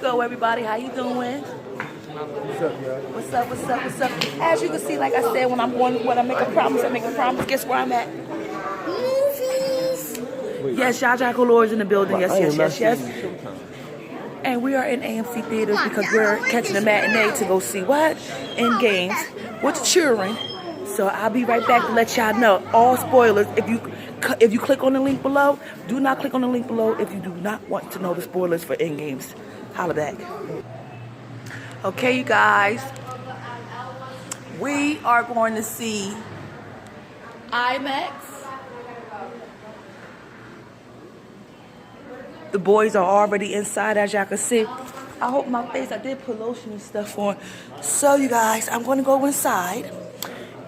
go, everybody? How you doing? What's up, y'all? What's up, what's up, what's up? As you can see, like I said, when I make a promise, I make a promise. Guess where I'm at? Movies. Wait. Yes, Jaja Galore is in the building. Yes, yes, yes, yes. Showtime. And we are in AMC theaters because we're catching a matinee to go see what? Endgames with children. So I'll be right back to let y'all know all spoilers. If you click on the link below, do not click on the link below if you do not want to know the spoilers for Endgames. Holla back. Okay, you guys. We are going to see Imax. The boys are already inside, as y'all can see. I hope my face, I did put lotion and stuff on. So, you guys, I'm going to go inside.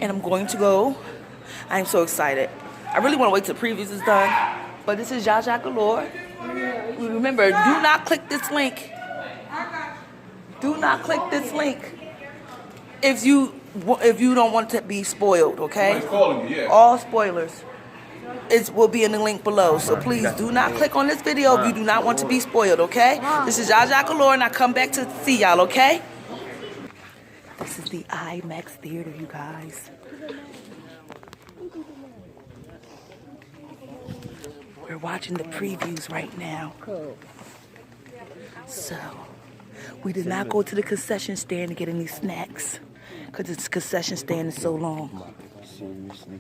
And I'm going to go. I am so excited. I really want to wait till the previews is done. But this is Jaja Galore. Remember, do not click this link. Do not click this link if you don't want to be spoiled, okay? All spoilers will be in the link below. So please do not click on this video if you do not want to be spoiled, okay? This is Jaja Galore, and I come back to see y'all, okay? This is the Imax theater, you guys. We're watching the previews right now. So, we did not go to the concession stand to get any snacks because this concession stand is so long. Seriously.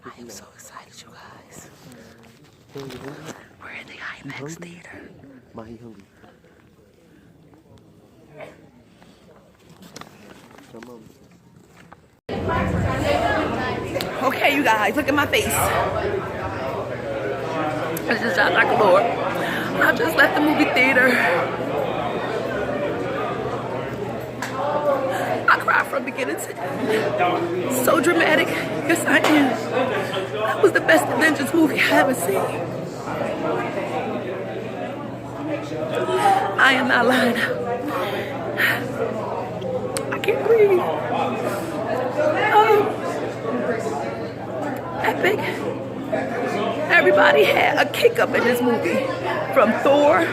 I am so excited, you guys. We're in the Imax theater. Okay, you guys, look at my face. It's just Jaja Galore. I just left the movie theater. I cried from beginning to end. So dramatic. Yes, I am. That was the best Avengers movie I ever seen. I am not lying. I can't breathe. Oh. Epic. Everybody had a kick up in this movie. From Thor,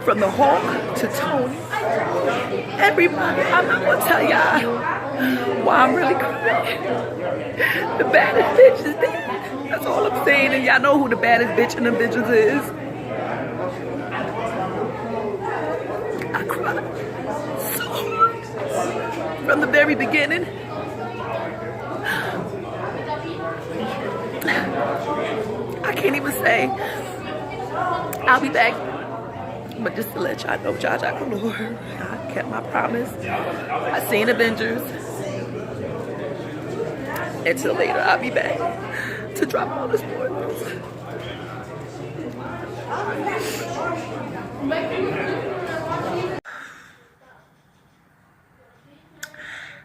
from the Hulk to Tony. Everybody. I'm not gonna tell y'all why I'm really crying. The baddest bitch is there. That's all I'm saying. And y'all know who the baddest bitch in Avengers is. I cried so hard. From the very beginning. I can't even say. I'll be back. But just to let y'all know, Jaja Galore, I kept my promise. I seen Avengers. Until later, I'll be back to drop all the spoilers.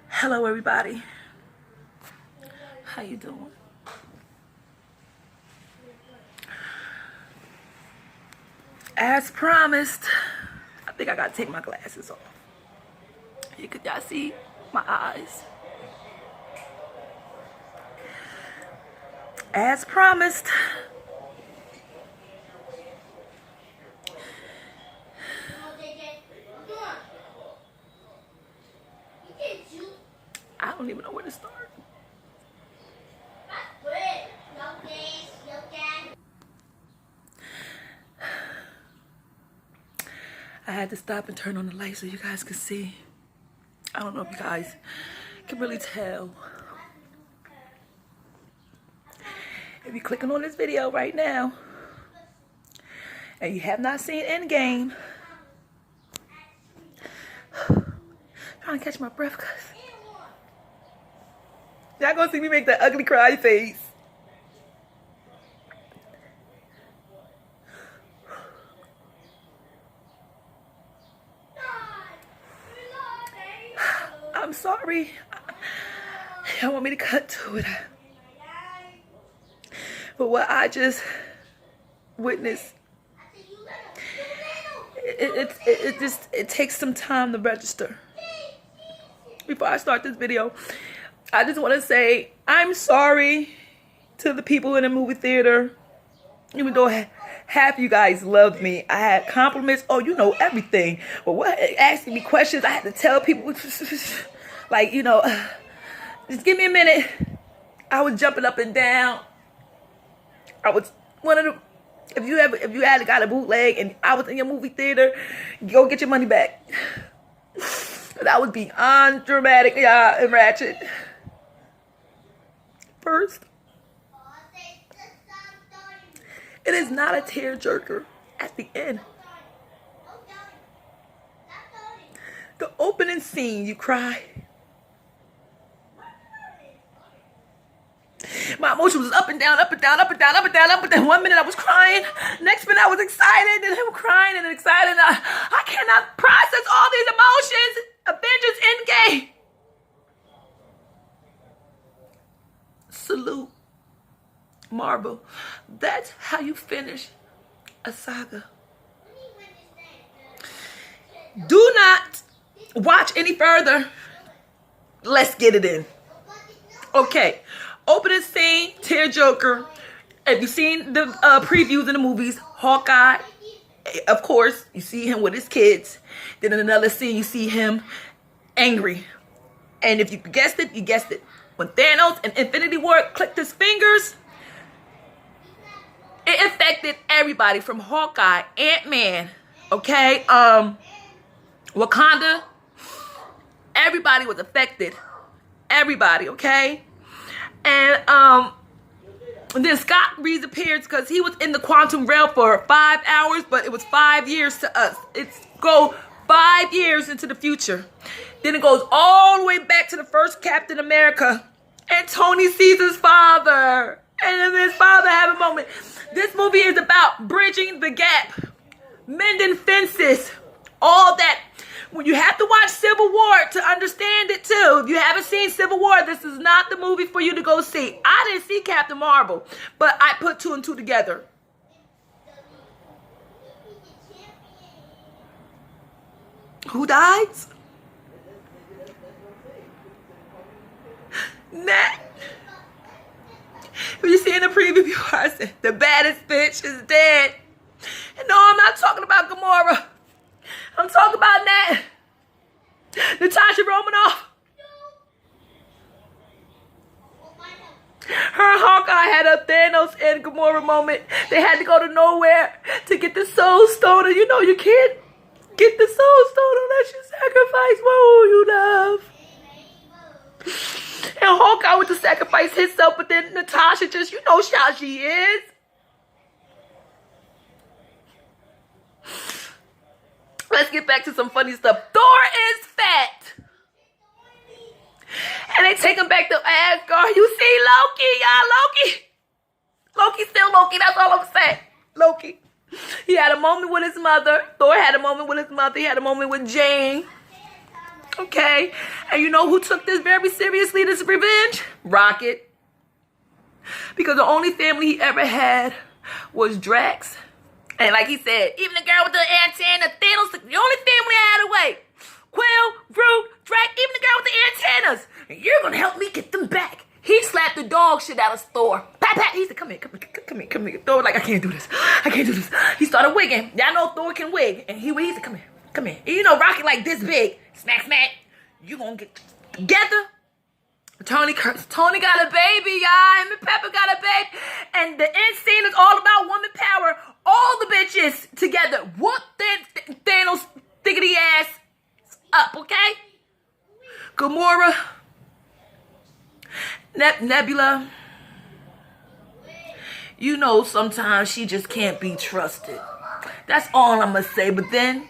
Hello, everybody. How you doing? As promised, I think I gotta take my glasses off. Y'all see my eyes? As promised, I don't even know where to start. I had to stop and turn on the light so you guys could see. I don't know if you guys can really tell. If you're clicking on this video right now and you have not seen Endgame, trying to catch my breath because y'all gonna see me make that ugly cry face. I'm sorry. Y'all want me to cut to it. But what I just witnessed, it takes some time to register. Before I start this video, I just want to say I'm sorry to the people in the movie theater. Even though Half you guys loved me. I had compliments. Oh, you know everything. But what asking me questions, I had to tell people like, you know, just give me a minute. I was jumping up and down. I was one of the, if you had got a bootleg and I was in your movie theater, go get your money back. That was beyond dramatic, yeah, and ratchet. First, it is not a tearjerker at the end. The opening scene, you cry. My emotion was up and down, up and down, up and down, up and down, up and down. 1 minute I was crying, next minute I was excited, and I'm crying and excited. I cannot process all these emotions. Avengers Endgame. Salute, Marvel. That's how you finish a saga. Do not watch any further. Let's get it in. Okay. Opening scene, tearjerker. If you've seen the previews in the movies, Hawkeye, of course, you see him with his kids. Then in another scene, you see him angry. And if you guessed it, you guessed it. When Thanos and Infinity War clicked his fingers, it affected everybody from Hawkeye, Ant-Man, okay? Wakanda, everybody was affected. Everybody, okay? And then Scott Reed appears because he was in the quantum realm for 5 hours, but it was 5 years to us. It's go 5 years into the future. Then it goes all the way back to the first Captain America, and Tony sees his father, and then his father have a moment. This movie is about bridging the gap, mending fences, all that. When you have to watch Civil War to understand it too. If you haven't seen Civil War, this is not the movie for you to go see. I didn't see Captain Marvel, but I put 2 and 2 together. Who dies? Nat. When you see in the preview before, I said, the baddest bitch is dead. And no, I'm not talking about Gamora. I'm talking about Nat. Natasha Romanoff. Her and Hawkeye had a Thanos and Gamora moment. They had to go to nowhere to get the Soul Stone. And you know you can't get the Soul Stone unless you sacrifice who you love. And Hawkeye went to sacrifice himself, but then Natasha just, you know how she is. Let's get back to some funny stuff. Thor is fat. And they take him back to Asgard. You see Loki, y'all. Loki's still Loki. That's all I'm saying. Loki. He had a moment with his mother. Thor had a moment with his mother. He had a moment with Jane. Okay. And you know who took this very seriously, this revenge? Rocket. Because the only family he ever had was Drax. And like he said, even the girl with the antenna, Thanos, the only family I had away. Quill, Groot, Drax, even the girl with the antennas. And you're going to help me get them back. He slapped the dog shit out of Thor. Pat, pat. He said, come here. Thor was like, I can't do this. He started wigging. Y'all know Thor can wig. And he said, come here. And you know, Rocket like this big. Smack. You going to get together. Tony got a baby, y'all. Him and Pepper got a baby. And the end scene is all about woman power. All the bitches together. Whoop Thanos thickety ass up, okay? Gamora. Nebula. You know sometimes she just can't be trusted. That's all I'm going to say. But then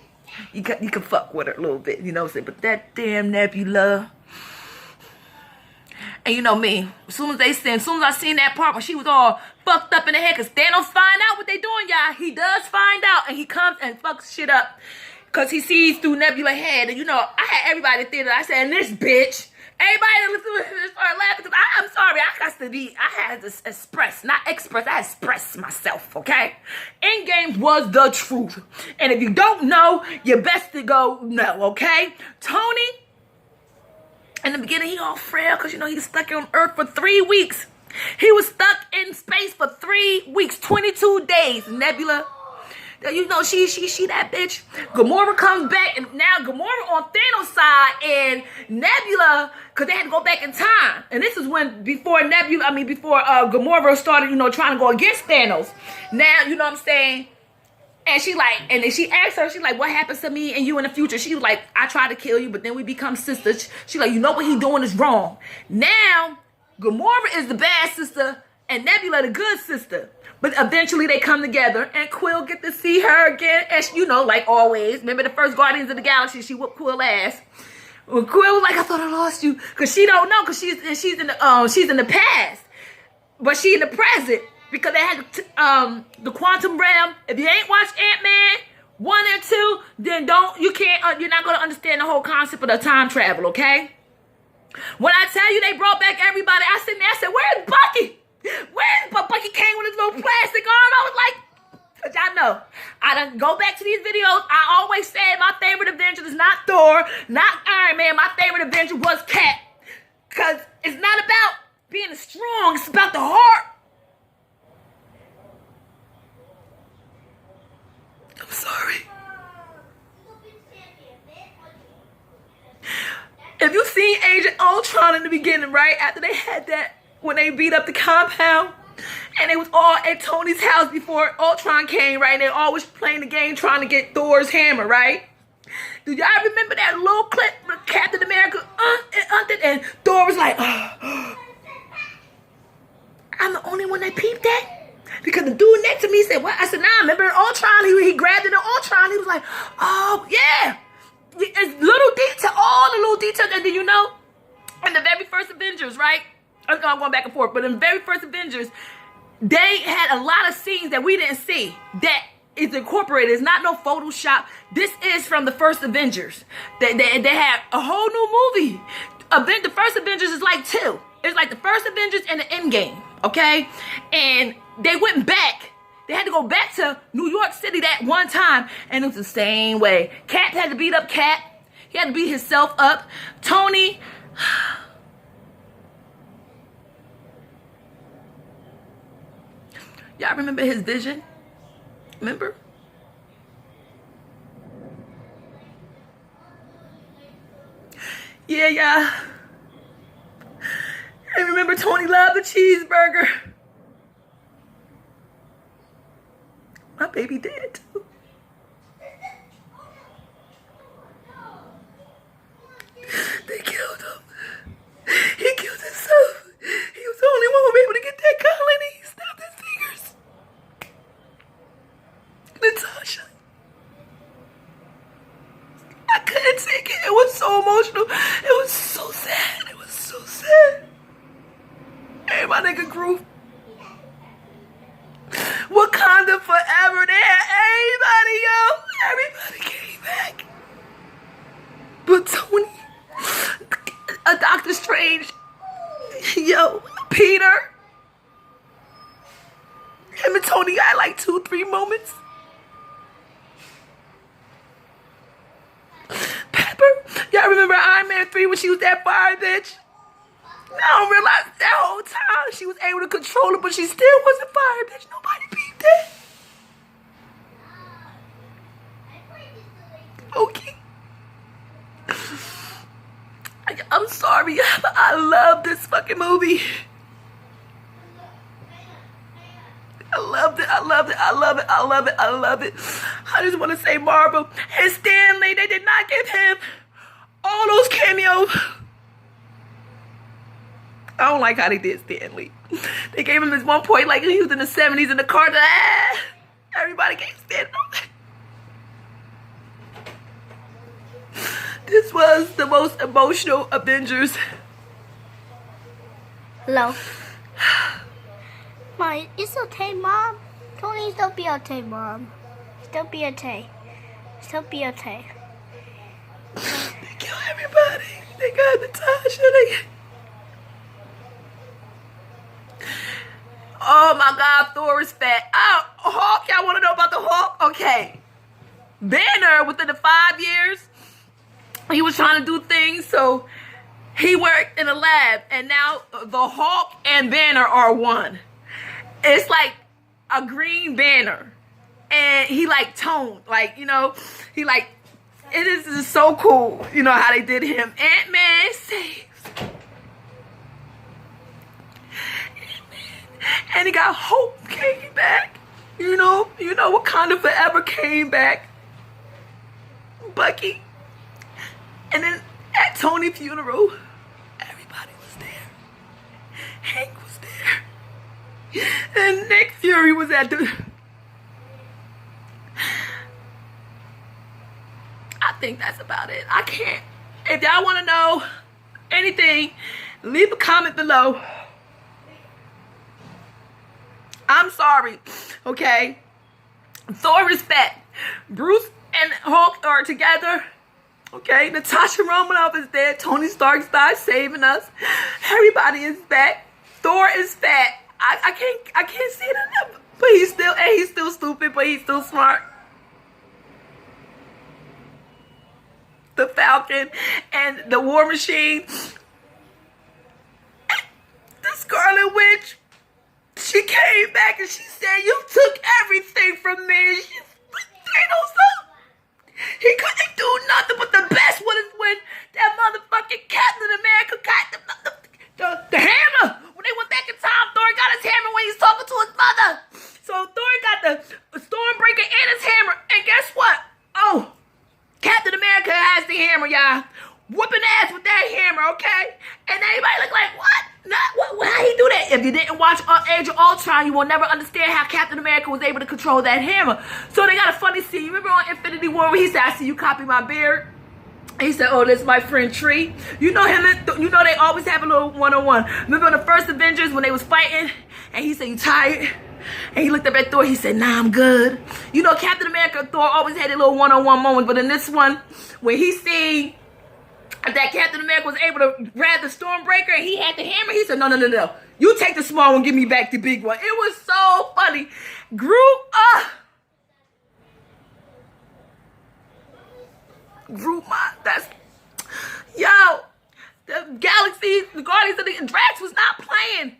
you can fuck with her a little bit. You know what I'm saying? But that damn Nebula. And you know me, as soon as I seen that part when she was all fucked up in the head, because Thanos find out what they doing, y'all. He does find out, and he comes and fucks shit up. Because he sees through Nebula's head. And you know, I had everybody in the theater. I said, and this bitch. Everybody that listened to this started laughing. Because I'm sorry, I had to express, not express, I expressed myself, okay? Endgame was the truth. And if you don't know, you best to go know, okay? Tony, in the beginning, he all frail because, you know, he was stuck on Earth for 3 weeks. He was stuck in space for 3 weeks, 22 days. Nebula, you know, she that bitch. Gamora comes back, and now Gamora on Thanos' side, and Nebula, because they had to go back in time. And this is before Gamora started, you know, trying to go against Thanos. Now, you know what I'm saying? And she like, and then she asked her, she's like, what happens to me and you in the future? She was like, I tried to kill you, but then we become sisters. She like, you know what he doing is wrong. Now, Gamora is the bad sister and Nebula the good sister. But eventually they come together and Quill get to see her again. And she, you know, like always, remember the first Guardians of the Galaxy, she whooped Quill ass. When Quill was like, I thought I lost you. Cause she don't know, cause she's in the past. But she in the present. Because they had the quantum realm. If you ain't watched Ant-Man 1 and 2, then you're not gonna understand the whole concept of the time travel, okay? When I tell you they brought back everybody, I said, where's Bucky? Bucky came with his little plastic arm. I was like, cause y'all know, I done go back to these videos. I always said my favorite Avenger is not Thor, not Iron Man. My favorite Avenger was Cap. Cause it's not about being strong, it's about the heart. I'm sorry. If you seen Agent Ultron in the beginning, right? After they had that, when they beat up the compound, and it was all at Tony's house before Ultron came, right? And they always playing the game trying to get Thor's hammer, right? Do y'all remember that little clip with Captain America? And Thor was like, I'm the only one that peeped that? Because the dude next to me said, what? I said, nah, remember Ultron? He grabbed it in Ultron. He was like, oh, yeah. It's little detail, all the little details. And then, you know, in the very first Avengers, right? I'm going back and forth. But in the very first Avengers, they had a lot of scenes that we didn't see that is incorporated. It's not no Photoshop. This is from the first Avengers. They have a whole new movie. The first Avengers is like 2. It's like the first Avengers and the Endgame, okay? And they went back. They had to go back to New York City that one time, and it was the same way. Cap had to beat up Cap. He had to beat himself up. Tony. Y'all remember his vision? Remember? Yeah. And remember, Tony loved the cheeseburger. My baby did too. They killed him. He killed himself. He was the only one who was able to get that colony. He snapped his fingers. Natasha. I couldn't take it. It was so emotional. It was so sad. It was so sad. Hey, my nigga grew. Wakanda forever. They had everybody, yo. Everybody came back. But Tony, a Doctor Strange, yo, Peter, him and Tony got like 2-3 moments. Pepper, y'all remember Iron Man 3 when she was that fire bitch? I don't realize that whole time she was able to control it, but she still wasn't fire bitch. Nobody beat that. Okay. I'm sorry. I love this fucking movie. I loved it. I just want to say Marvel and Stanley, they did not give him all those cameos. I don't like how they did Stanley. They gave him this one point like he was in the 70s in the car. Everybody gave Stanley. This was the most emotional Avengers. Hello. Mom, it's okay, Mom. Tony, still be okay, Mom. Still be okay. Still be okay. They killed everybody. They got Natasha. Oh my God, Thor is fat. Oh, Hulk, y'all want to know about the Hulk? Okay. Banner, within the 5 years, he was trying to do things, so He worked in a lab, and now the Hulk and Banner are one. It's like a green Banner, and he like toned, like, you know, he like, it is just so cool, you know, how they did him. Ant-Man saves. And he got Hope came back. You know Wakanda Forever came back. Bucky. And then at Tony's funeral, everybody was there. Hank was there. And Nick Fury was at the... I think that's about it. I can't. If y'all want to know anything, leave a comment below. I'm sorry, okay? Thor is fat. Bruce and Hulk are together, okay? Natasha Romanoff is dead. Tony Stark died saving us. Everybody is back. Thor is fat. I can't see it enough. But he's still stupid, but he's still smart. The Falcon and the War Machine. The Scarlet Witch. She came back and she said, "You took everything from me." He couldn't do nothing, but the best one is when that motherfucking Captain America got the hammer. When they went back in time, Thor got his hammer when he's talking to his mother. So Thor got the Stormbreaker and his hammer. And guess what? Oh, Captain America has the hammer, y'all. Whooping ass with that hammer, okay? And everybody look like, what? How he do that? If you didn't watch Age of Ultron, you will never understand how Captain America was able to control that hammer. So they got a funny scene. You remember on Infinity War where he said, "I see you copy my beard"? And he said, "Oh, this is my friend Tree." You know him, you know they always have a little one-on-one. Remember in the first Avengers when they was fighting? And he said, "You tired?" And he looked up at Thor. He said, "Nah, I'm good." You know, Captain America and Thor always had a little one-on-one moment. But in this one, when he seen that Captain America was able to grab the Stormbreaker and he had the hammer, he said, no. You take the small one, give me back the big one. It was so funny. Groot, that's, yo, the Galaxy, the Guardians of the Drax was not playing.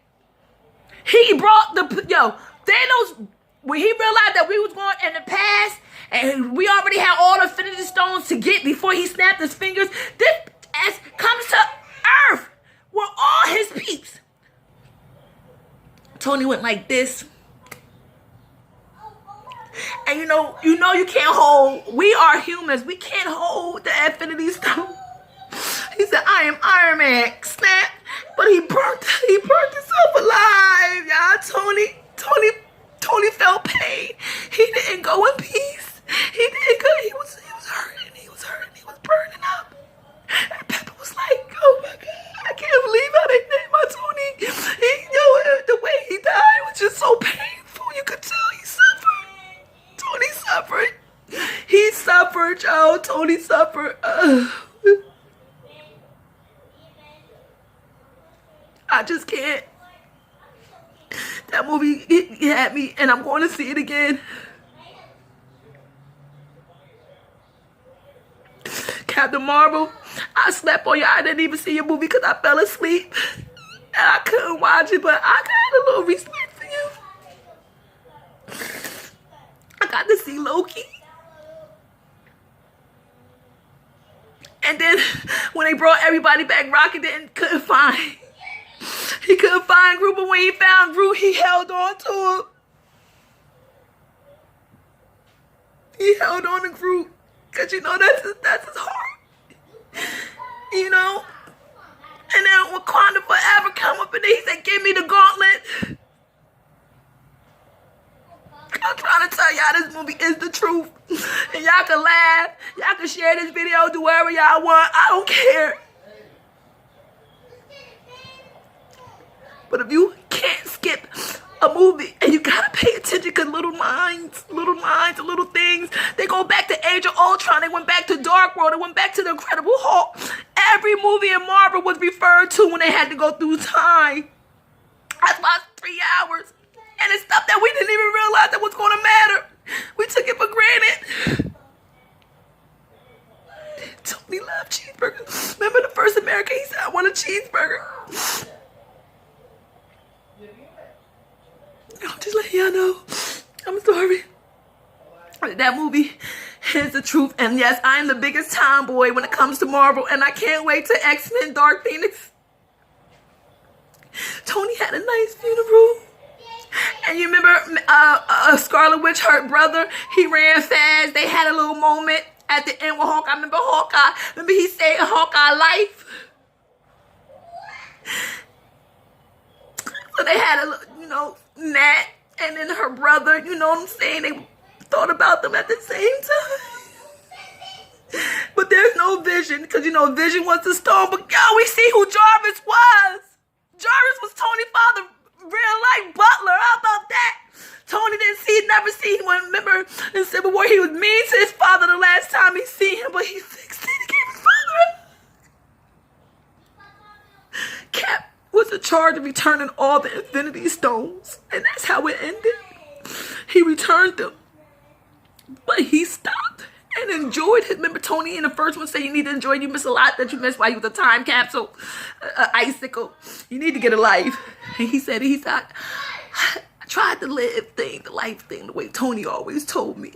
He brought Thanos, when he realized that we was going in the past and we already had all the Infinity Stones to get before he snapped his fingers, this ass comes to Earth with all his peeps. Tony went like this. And you know you can't hold, we are humans, we can't hold the Infinity Stone. He said, "I am Iron Man." Snap. But he burnt himself alive, y'all. Tony felt pain. He didn't go in peace. He didn't go. He was hurting. He was burning up. And Pepper was like, "Oh my God, I can't believe how they named my Tony." The way he died was just so painful. You could tell he suffered. Tony suffered. He suffered, y'all. Tony suffered. I just can't. That movie, it had me, and I'm going to see it again. Captain Marvel, I slept on you. I didn't even see your movie because I fell asleep. And I couldn't watch it, but I got a little respect for you. I got to see Loki. And then when they brought everybody back, Rocket couldn't find. He couldn't find Groot, but when he found Groot, he held on to him. He held on to Groot. Because, that's his heart. You know? And then Wakanda Forever come up and he said, "Give me the gauntlet." I'm trying to tell y'all this movie is the truth. And y'all can laugh. Y'all can share this video, do whatever y'all want. I don't care. But if you can't skip a movie and you gotta pay attention because little minds, little things, they go back to Age of Ultron, they went back to Dark World, they went back to the Incredible Hulk. Every movie in Marvel was referred to when they had to go through time. That's why it's 3 hours. And it's stuff that we didn't even realize that was going to matter. We took it for granted. Tony loved cheeseburgers. Remember the first America, he said, "I want cheeseburger. I'm just letting y'all know. I'm sorry. That movie is the truth. And yes, I'm the biggest tomboy when it comes to Marvel. And I can't wait to X-Men Dark Phoenix. Tony had a nice funeral. And you remember Scarlet Witch, her brother, he ran fast. They had a little moment at the end with Hawkeye. Remember Hawkeye? Remember he saved Hawkeye life? So they had a, you know, Nat and then her brother, you know what I'm saying? They thought about them at the same time. But there's no Vision, because, you know, Vision was the stone. But, yo, we see who Jarvis was. Jarvis was Tony's father, real life butler. How about that? Tony never see him. Remember in Civil War, he was mean to his father the last time he seen him, but he fixed it. He gave his father up. Cap was in charge of returning all the Infinity Stones, and that's how it ended. He returned them, but he stopped and enjoyed it. Remember Tony in the first one said you need to enjoy it. You miss a lot that you missed while you was a time capsule, icicle. You need to get a life. And he said, I tried to live the life thing the way Tony always told me.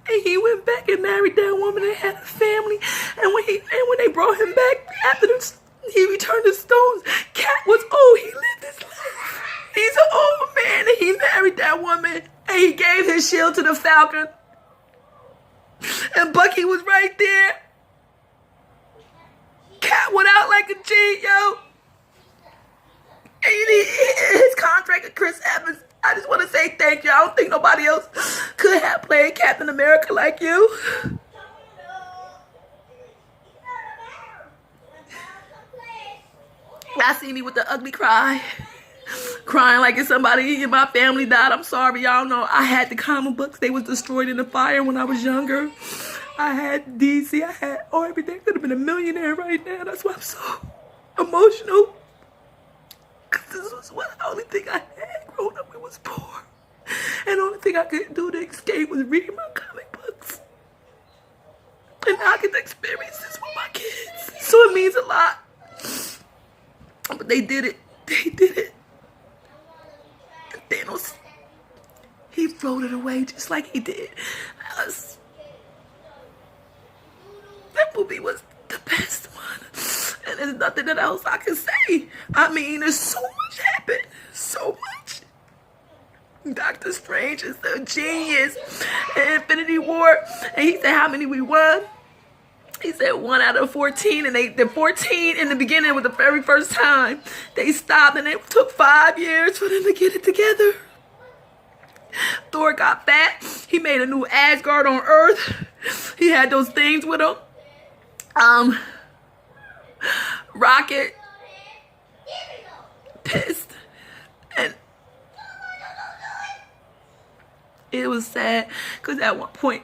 And he went back and married that woman and had a family. And when they brought him back after he returned the stones, Cap was old. He lived his life. He's an old man and he married that woman. And he gave his shield to the Falcon. And Bucky was right there. Cap went out like a G, yo. And his contract with Chris Evans. I just want to say thank you. I don't think nobody else could have played Captain America like you. Y'all see me with the ugly cry. Crying like if somebody in my family died. I'm sorry, y'all know I had the comic books. They was destroyed in the fire when I was younger. I had DC. I had everything. Could have been a millionaire right now. That's why I'm so emotional. Because this was the only thing I had growing up. It was poor. And the only thing I could do to escape was reading my comic books. And now I get to experience this with my kids. So it means a lot. But they did it. They did it. Thanos, he floated away just like he did us. That movie was the best one. And there's nothing else I can say. I mean, there's so much happened. So much. Doctor Strange is a genius. And Infinity War. And he said how many we won. He said 1 out of 14, and the 14 in the beginning was the very first time they stopped, and it took 5 years for them to get it together. Thor got fat. He made a new Asgard on Earth. He had those things with him. Rocket pissed, and it was sad because at one point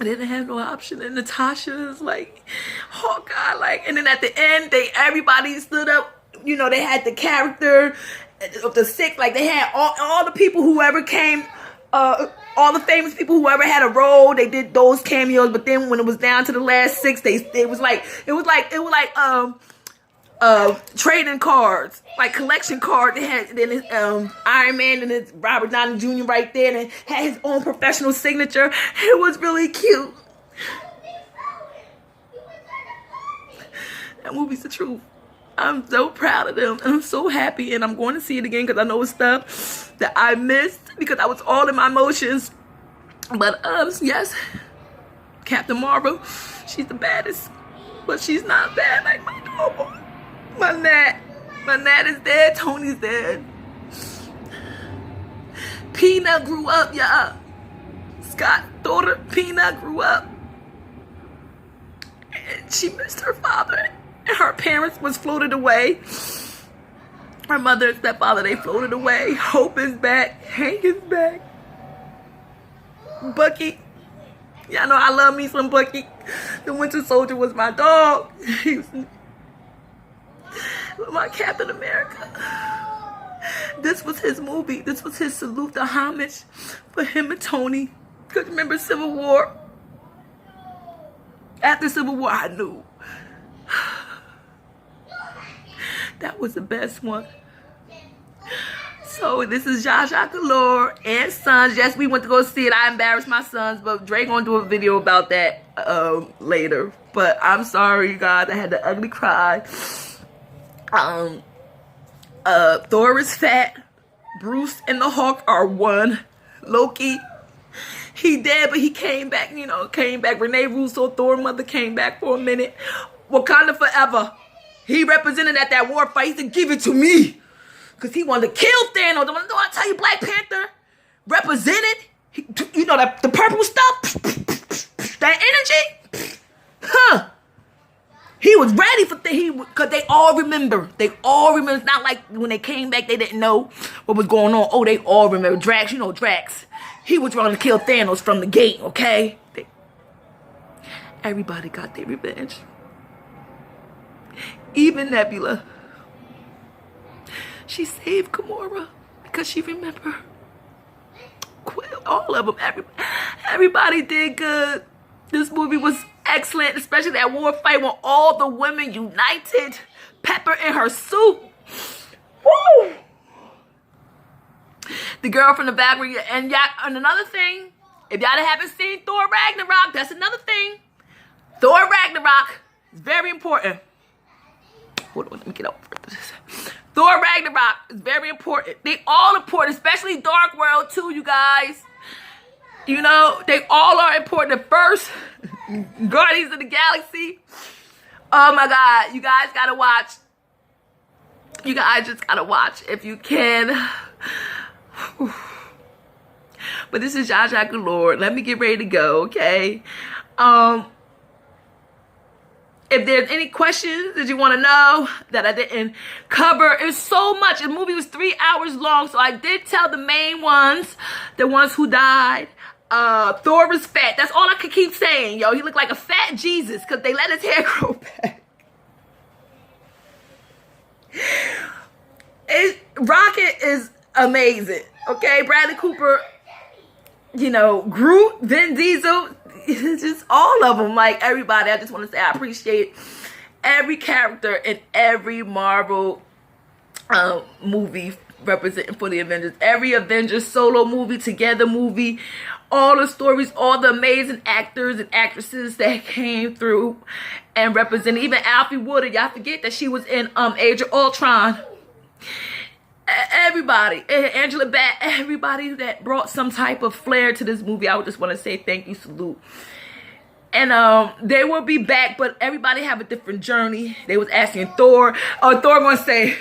I didn't have no option, and Natasha's like, Hawkeye, like, and then at the end, everybody stood up. You know, they had the character of the 6, like they had all the people whoever came, all the famous people whoever had a role. They did those cameos, but then when it was down to the last 6, it was like trading cards, like collection cards. They had then Iron Man and it's Robert Downey Jr. right there, and it had his own professional signature. It was really cute. That movie's the truth. I'm so proud of them, and I'm so happy, and I'm going to see it again because I know it's stuff that I missed because I was all in my emotions. But yes, Captain Marvel, she's the baddest, but she's not bad like my normal. My Nat is dead. Tony's dead. Peanut grew up, y'all. Scott's daughter, Peanut, grew up. And she missed her father. And her parents was floated away. Her mother and stepfather, they floated away. Hope is back. Hank is back. Bucky. Y'all know I love me some Bucky. The Winter Soldier was my dog. He was my Captain America. This was his movie. This was his salute, the homage for him and Tony. Because remember Civil War? After Civil War, I knew That was the best one. So this is Zsa Zsa Galore and Sons. Yes, we went to go see it. I embarrassed my sons, but Dre gonna do a video about that later. But I'm sorry, you guys. I had the ugly cry. Thor is fat. Bruce and the Hulk are one. Loki, he dead, but he came back, you know, came back. Renee Russo, Thor mother, came back for a minute. Wakanda forever. He represented at that war fight. He said, give it to me. Because he wanted to kill Thanos. Don't I tell you, Black Panther represented, you know, that the purple stuff, that energy, huh? He was ready for because they all remember. They all remember. It's not like when they came back, they didn't know what was going on. Oh, they all remember. Drax, you know Drax. He was trying to kill Thanos from the gate, okay? Everybody got their revenge. Even Nebula. She saved Gamora because she remembered. All of them. Everybody did good. This movie was excellent, especially that war fight when all the women united. Pepper in her suit. Woo! The girl from the Valkyrie. And another thing, if y'all haven't seen Thor Ragnarok, that's another thing. Thor Ragnarok is very important. Hold on, let me get over this. Thor Ragnarok is very important. They all important, especially Dark World too, you guys. You know, they all are important. The first, Guardians of the Galaxy. Oh my God, you guys gotta watch. You guys just gotta watch if you can. But this is Zsa Zsa Galore. Let me get ready to go, okay? If there's any questions that you want to know that I didn't cover, it's so much. The movie was 3 hours long, so I did tell the main ones, the ones who died. Thor is fat. That's all I could keep saying, yo. He looked like a fat Jesus because they let his hair grow back. Rocket is amazing, okay? Bradley Cooper, you know, Groot, Vin Diesel, just all of them, like everybody. I just want to say I appreciate every character in every Marvel movie representing for the Avengers. Every Avengers solo movie, together movie, all the stories, all the amazing actors and actresses that came through and represented. Even Alfie Woodard, y'all forget that she was in Age of Ultron. Everybody, Angela Batt, everybody that brought some type of flair to this movie, I would just want to say thank you, salute. And they will be back, but everybody have a different journey. They was asking Thor. Thor gonna say,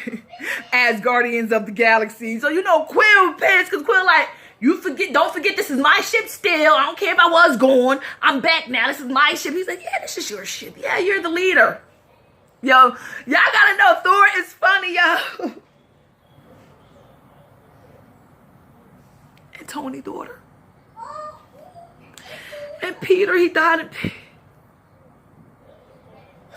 as Guardians of the Galaxy. So you know Quill pissed, because Quill like, don't forget this is my ship still. I don't care if I was gone. I'm back now. This is my ship. He's like, yeah, this is your ship. Yeah, you're the leader. Yo, y'all gotta know Thor is funny, yo. And Tony's daughter. And Peter, he died in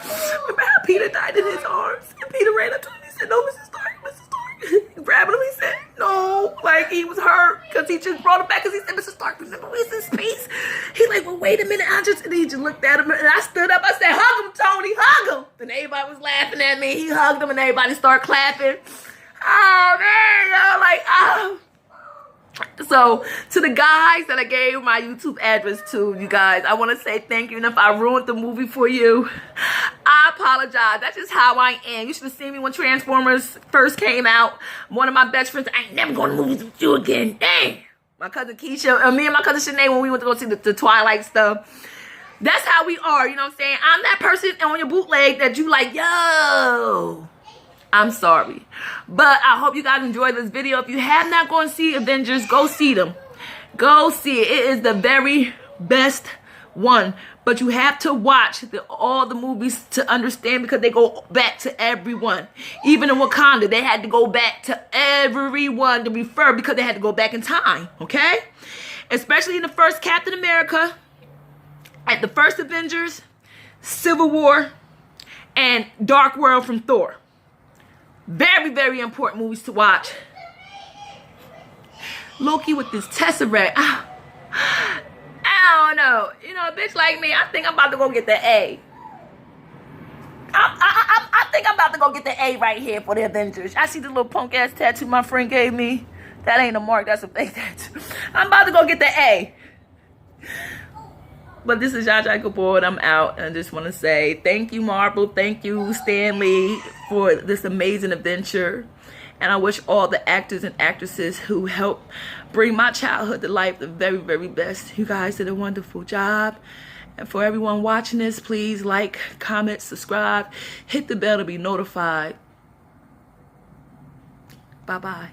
Remember how Peter died in his arms? And Peter ran up to him and he said, no, Mrs. Stark, Mrs. Stark. He grabbed him, he said, no. Like, he was hurt because he just brought him back because he said, Mrs. Stark, remember we was in space? He's like, well, wait a minute. And he just looked at him and I stood up. I said, hug him, Tony, hug him. Then everybody was laughing at me. He hugged him and everybody started clapping. Oh, man, y'all, like, oh. So, to the guys that I gave my YouTube address to, you guys, I want to say thank you. And if I ruined the movie for you, I apologize. That's just how I am. You should have seen me when Transformers first came out. One of my best friends, I ain't never going to movies with you again. Dang. My cousin Keisha, me and my cousin Shanae, when we went to go see the Twilight stuff. That's how we are, you know what I'm saying? I'm that person on your bootleg that you like, yo. I'm sorry. But I hope you guys enjoyed this video. If you have not gone to see Avengers, go see them. Go see it. It is the very best one. But you have to watch all the movies to understand because they go back to everyone. Even in Wakanda, they had to go back to everyone to refer because they had to go back in time. Okay? Especially in the first Captain America, at the first Avengers, Civil War, and Dark World from Thor. Very, very important movies to watch. Loki with this Tesseract. I don't know. You know, a bitch like me, I think I'm about to go get the A. I think I'm about to go get the A right here for the Avengers. I see the little punk ass tattoo my friend gave me. That ain't a mark, that's a fake tattoo. I'm about to go get the A. But this is Jaja Gabor. I'm out, and I just want to say thank you, Marvel. Thank you, Stanley, for this amazing adventure. And I wish all the actors and actresses who helped bring my childhood to life the very, very best. You guys did a wonderful job. And for everyone watching this, please like, comment, subscribe, hit the bell to be notified. Bye-bye.